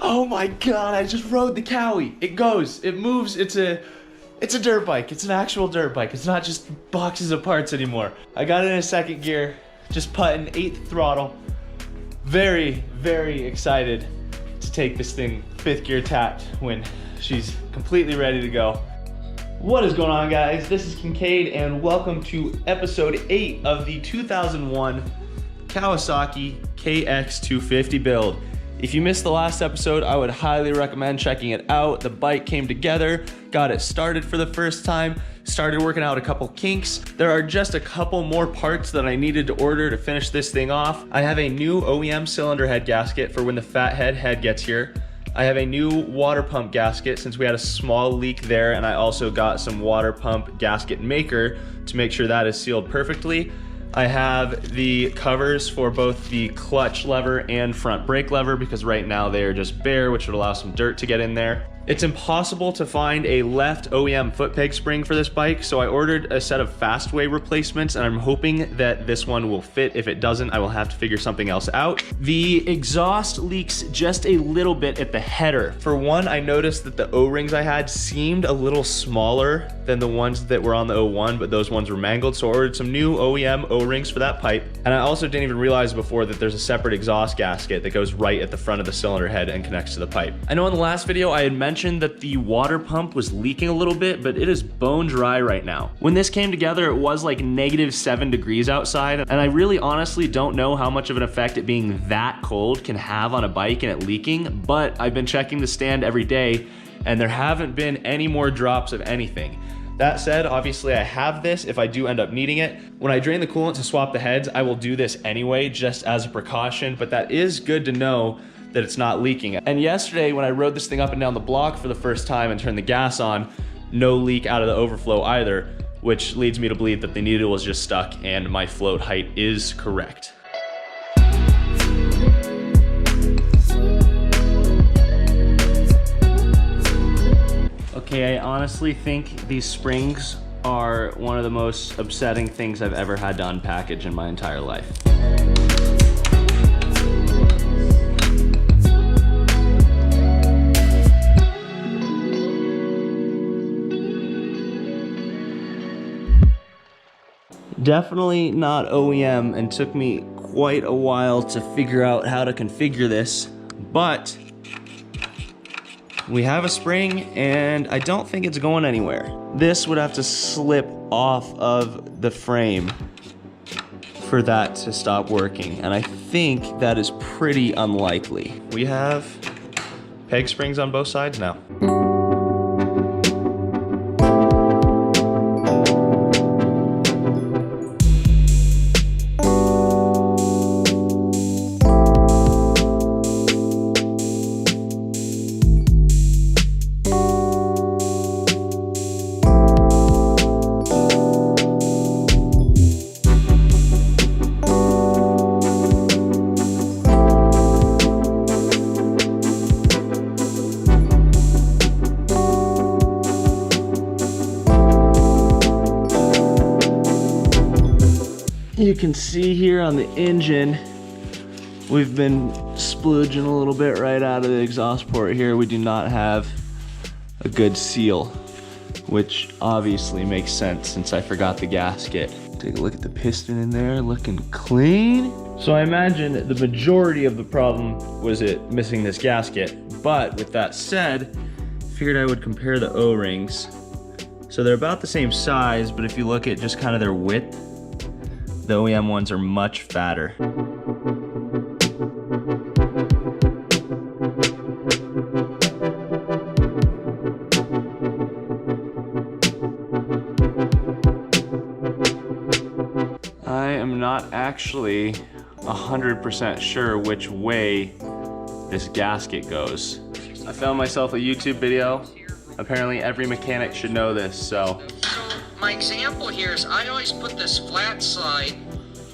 Oh my God, I just rode the Cowie. It goes, it moves, it's a dirt bike. It's an actual dirt bike. It's not just boxes of parts anymore. I got it in a second gear, just putting 8th throttle. Very, very excited to take this thing 5th gear tapped when she's completely ready to go. What is going on, guys? This is Kincaid and welcome to episode 8 of the 2001 Kawasaki KX250 build. If you missed the last episode, I would highly recommend checking it out. The bike came together, got it started for the first time, started working out a couple kinks. There are just a couple more parts that I needed to order to finish this thing off. I have a new OEM cylinder head gasket for when the Phathead head gets here. I have a new water pump gasket since we had a small leak there, and I also got some water pump gasket maker to make sure that is sealed perfectly. I have the covers for both the clutch lever and front brake lever because right now they are just bare, which would allow some dirt to get in there. It's impossible to find a left OEM foot peg spring for this bike, so I ordered a set of Fastway replacements and I'm hoping that this one will fit. If it doesn't, I will have to figure something else out. The exhaust leaks just a little bit at the header. For one, I noticed that the O-rings I had seemed a little smaller than the ones that were on the 01, but those ones were mangled, so I ordered some new OEM O-rings for that pipe. And I also didn't even realize before that there's a separate exhaust gasket that goes right at the front of the cylinder head and connects to the pipe. I know in the last video I had mentioned that the water pump was leaking a little bit, but it is bone dry right now. When this came together, it was like -7 degrees outside, and I really honestly don't know how much of an effect it being that cold can have on a bike and it leaking, but I've been checking the stand every day and there haven't been any more drops of anything. That said, obviously I have this if I do end up needing it. When I drain the coolant to swap the heads, I will do this anyway, just as a precaution, but that is good to know that it's not leaking. And yesterday when I rode this thing up and down the block for the first time and turned the gas on, no leak out of the overflow either, which leads me to believe that the needle was just stuck and my float height is correct. Okay, I honestly think these springs are one of the most upsetting things I've ever had to unpackage in my entire life. Definitely not OEM and took me quite a while to figure out how to configure this, but we have a spring and I don't think it's going anywhere. This would have to slip off of the frame for that to stop working, and I think that is pretty unlikely. We have peg springs on both sides now. You can see here on the engine, we've been splooging a little bit right out of the exhaust port here. We do not have a good seal, which obviously makes sense since I forgot the gasket. Take a look at the piston in there, looking clean. So I imagine the majority of the problem was it missing this gasket, but with that said, figured I would compare the O-rings. So they're about the same size, but if you look at just kind of their width, the OEM ones are much fatter. I am not actually 100% sure which way this gasket goes. I found myself a YouTube video. Apparently every mechanic should know this, so. My example here is I always put this flat side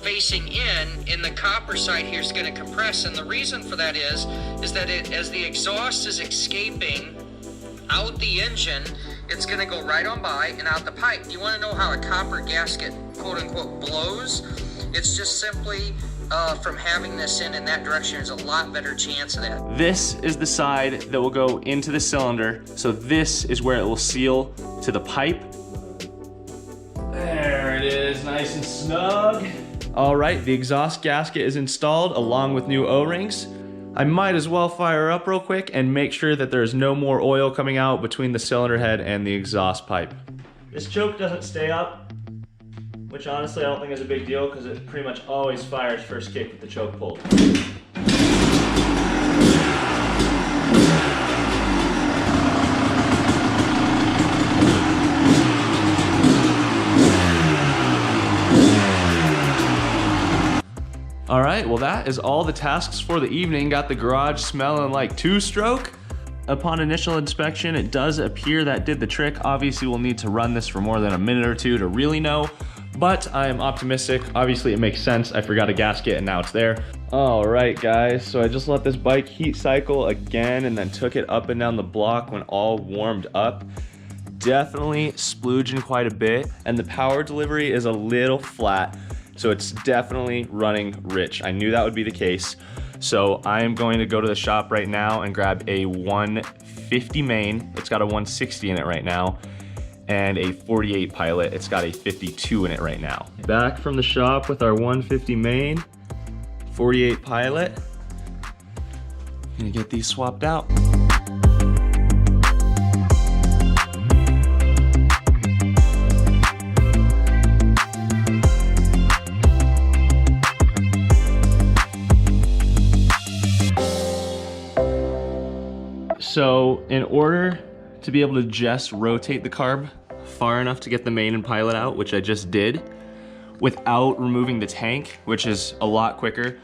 facing in the copper side here is going to compress, and the reason for that is that as the exhaust is escaping out the engine, it's going to go right on by and out the pipe. You want to know how a copper gasket quote unquote blows? It's just simply from having this in that direction. There's a lot better chance of that. This is the side that will go into the cylinder. So this is where it will seal to the pipe. There it is, nice and snug. All right, the exhaust gasket is installed along with new O-rings. I might as well fire up real quick and make sure that there's no more oil coming out between the cylinder head and the exhaust pipe. This choke doesn't stay up, which honestly I don't think is a big deal because it pretty much always fires first kick with the choke pulled. All right, well that is all the tasks for the evening. Got the garage smelling like two-stroke. Upon initial inspection, it does appear that did the trick. Obviously, we'll need to run this for more than a minute or two to really know, but I am optimistic. Obviously, it makes sense. I forgot a gasket and now it's there. All right, guys, so I just let this bike heat cycle again and then took it up and down the block when all warmed up. Definitely splooging quite a bit, and the power delivery is a little flat. So it's definitely running rich. I knew that would be the case. So I am going to go to the shop right now and grab a 150 main. It's got a 160 in it right now, and a 48 pilot. It's got a 52 in it right now. Back from the shop with our 150 main, 48 pilot. Gonna get these swapped out. So in order to be able to just rotate the carb far enough to get the main and pilot out, which I just did, without removing the tank, which is a lot quicker,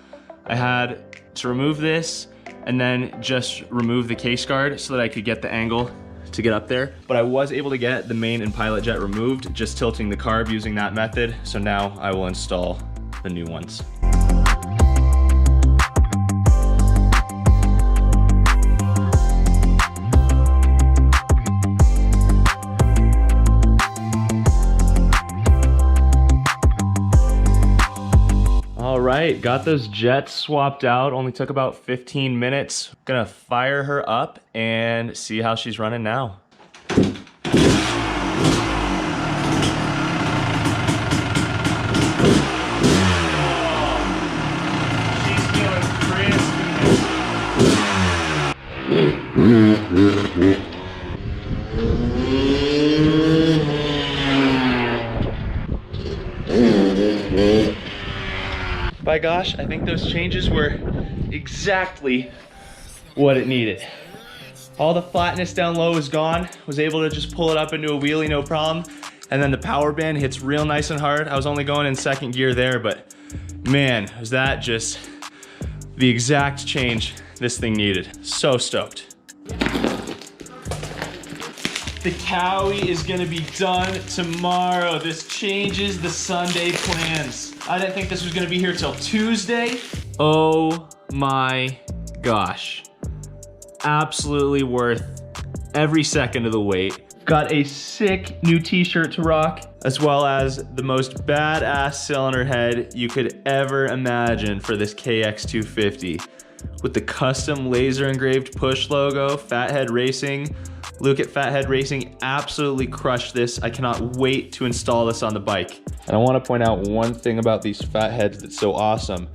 I had to remove this and then just remove the case guard so that I could get the angle to get up there. But I was able to get the main and pilot jet removed, just tilting the carb using that method. So now I will install the new ones. All right, got those jets swapped out. Only took about 15 minutes. Gonna fire her up and see how she's running now. She's feeling crispy. By gosh, I think those changes were exactly what it needed. All the flatness down low is gone. Was able to just pull it up into a wheelie, no problem. And then the power band hits real nice and hard. I was only going in second gear there, but man, was that just the exact change this thing needed. So stoked. The Cowie is gonna be done tomorrow. This changes the Sunday plans. I didn't think this was gonna be here till Tuesday. Oh my gosh. Absolutely worth every second of the wait. Got a sick new t-shirt to rock, as well as the most badass cylinder head you could ever imagine for this KX250. With the custom laser engraved push logo, Phathead Racing. Luke at Phathead Racing absolutely crushed this. I cannot wait to install this on the bike. And I want to point out one thing about these Phatheads that's so awesome.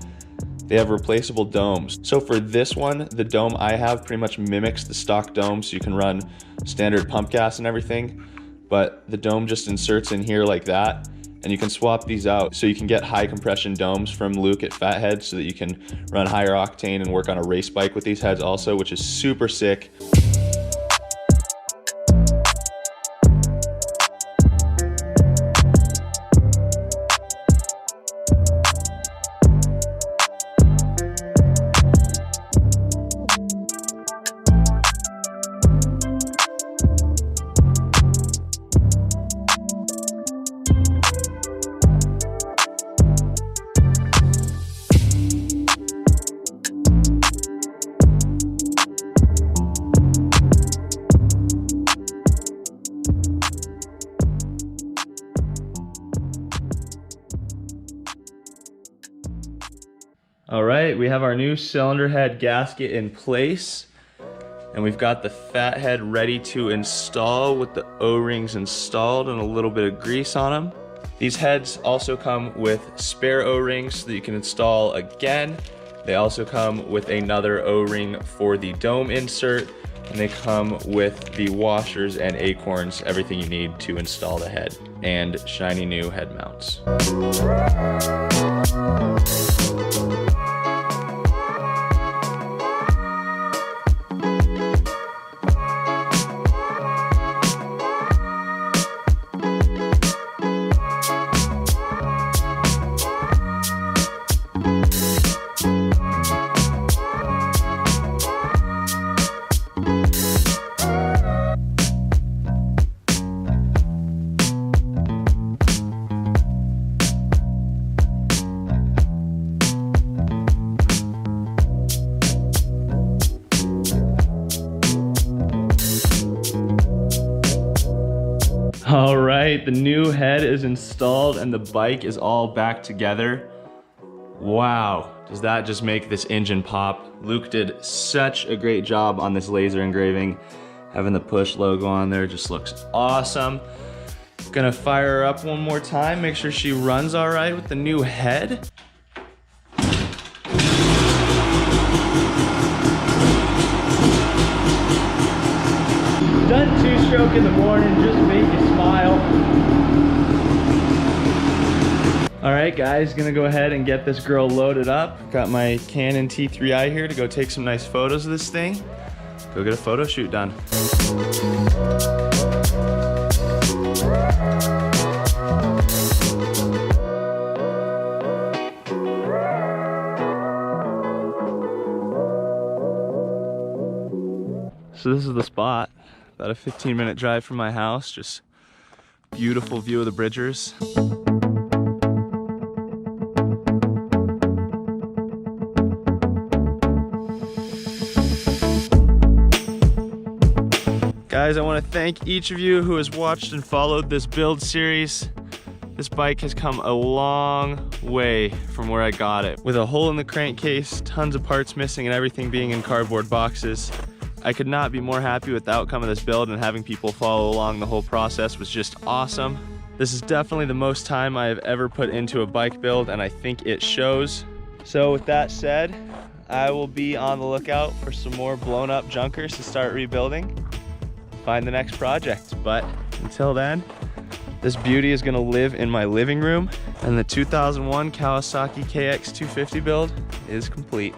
They have replaceable domes. So for this one, the dome I have pretty much mimics the stock dome, so you can run standard pump gas and everything, but the dome just inserts in here like that, and you can swap these out. So you can get high compression domes from Luke at Phathead so that you can run higher octane and work on a race bike with these heads also, which is super sick. All right, we have our new cylinder head gasket in place, and we've got the Phathead ready to install with the O-rings installed and a little bit of grease on them. These heads also come with spare O-rings so that you can install again. They also come with another O-ring for the dome insert, and they come with the washers and acorns, everything you need to install the head, and shiny new head mounts. All right, the new head is installed and the bike is all back together. Wow, does that just make this engine pop? Luke did such a great job on this laser engraving. Having the push logo on there just looks awesome. Gonna fire her up one more time, make sure she runs all right with the new head. Done two-stroke in the morning, just make you smile. All right, guys, gonna go ahead and get this girl loaded up. Got my Canon T3i here to go take some nice photos of this thing. Go get a photo shoot done. So this is the spot. About a 15-minute drive from my house, just beautiful view of the Bridgers. Guys, I want to thank each of you who has watched and followed this build series. This bike has come a long way from where I got it. With a hole in the crankcase, tons of parts missing, and everything being in cardboard boxes. I could not be more happy with the outcome of this build, and having people follow along the whole process was just awesome. This is definitely the most time I have ever put into a bike build, and I think it shows. So with that said, I will be on the lookout for some more blown up junkers to start rebuilding. Find the next project, but until then, this beauty is gonna live in my living room, and the 2001 Kawasaki KX250 build is complete.